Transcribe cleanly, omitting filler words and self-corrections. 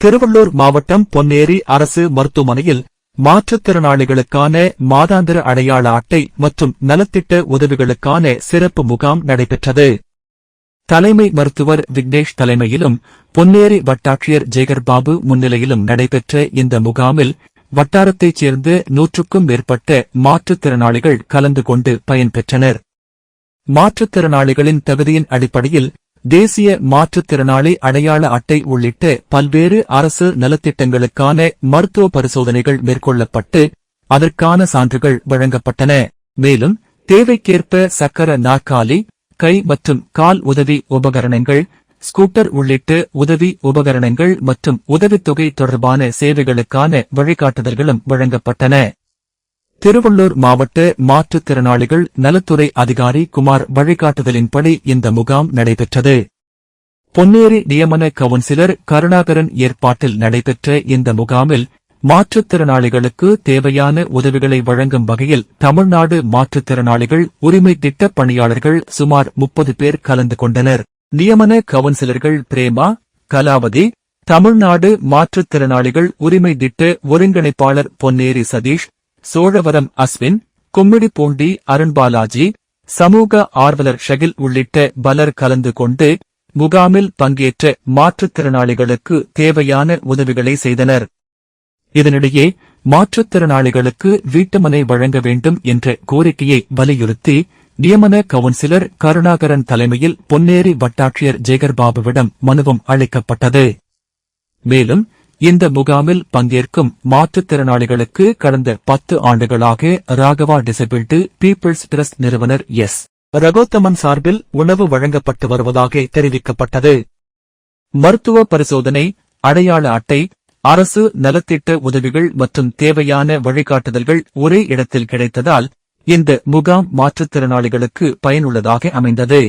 திருவள்ளூர் மாவட்டம் பொன்னேரி அரசு மருத்துவமனையில் மாற்றுத்திறனாளிகளுக்கான மாதாந்திர அடையாள அட்டை மற்றும் நலத்திட்ட உதவிகளுக்கான சிறப்பு முகாம் நடைபெற்றது. தலைமை மருத்துவர் விக்னேஷ் தலைமையிலும் பொன்னேரி வட்டாட்சியர் ஜெகர்பாபு முன்னிலையிலும் நடைபெற்ற இந்த முகாமில் வட்டாரத்தைச் சேர்ந்த 100க்கும் மேற்பட்ட மாற்றுத்திறனாளிகள் கலந்து கொண்டு பயன்பெற்றனர். மாற்றுத்திறனாளிகளின் தகுதியின் அடிப்படையில் தேசிய மாற்றுத்திறனாளி அடையாள அட்டை உள்ளிட்ட பல்வேறு அரசு நலத்திட்டங்களுக்கான மருத்துவ பரிசோதனைகள் மேற்கொள்ளப்பட்டு அதற்கான சான்றுகள் வழங்கப்பட்டன. மேலும் தேவைக்கேற்ப சக்கர நாற்காலி, கை மற்றும் கால் உதவி உபகரணங்கள், ஸ்கூட்டர் உள்ளிட்ட உதவி உபகரணங்கள் மற்றும் உதவித்தொகை தொடர்பான சேவைகளுக்கான வழிகாட்டுதல்களும் வழங்கப்பட்டன. திருவள்ளூர் மாவட்ட மாற்றுத்திறனாளிகள் நலத்துறை அதிகாரி குமார் வழிகாட்டுதலின்படி இந்த முகாம் நடைபெற்றது. பொன்னேரி நியமன கவுன்சிலர் கருணாகரன் ஏற்பாட்டில் நடைபெற்ற இந்த முகாமில் மாற்றுத்திறனாளிகளுக்கு தேவையான உதவிகளை வழங்கும் வகையில் தமிழ்நாடு மாற்றுத்திறனாளிகள் உரிமை திட்ட பணியாளர்கள் சுமார் 30 பேர் கலந்து கொண்டனர். நியமன கவுன்சிலர்கள் பிரேமா, கலாவதி, தமிழ்நாடு மாற்றுத்திறனாளிகள் உரிமை திட்ட ஒருங்கிணைப்பாளர் பொன்னேரி சதீஷ், சோழவரம் அஸ்வின், கும்மிடிப்பூண்டி அருண்பாலாஜி, சமூக ஆர்வலர் ஷகில் உள்ளிட்ட பலர் கலந்து கொண்டு முகாமில் பங்கேற்ற மாற்றுத்திறனாளிகளுக்கு தேவையான உதவிகளை செய்தனர். இதனிடையே மாற்றுத்திறனாளிகளுக்கு வீட்டுமனை வழங்க வேண்டும் என்ற கோரிக்கையை வலியுறுத்தி நியமன கவுன்சிலர் கருணாகரன் தலைமையில் பொன்னேரி வட்டாட்சியர் ஜெகர்பாபுவிடம் மனுவும் அளிக்கப்பட்டது. மேலும் இந்த முகாமில் பங்கேற்கும் மாற்றுத்திறனாளிகளுக்கு கடந்த 10 ஆண்டுகளாக ராகவா டிசபிலிட்டி பீப்பிள்ஸ் டிரஸ்ட் நிறுவனர் எஸ். ரகோத்தமன் சார்பில் உணவு வழங்கப்பட்டு வருவதாக தெரிவிக்கப்பட்டது. மருத்துவ பரிசோதனை, அடையாள அட்டை, அரசு நலத்திட்ட உதவிகள் மற்றும் தேவையான வழிகாட்டுதல்கள் ஒரே இடத்தில் கிடைத்ததால் இந்த முகாம் மாற்றுத்திறனாளிகளுக்கு பயனுள்ளதாக அமைந்தது.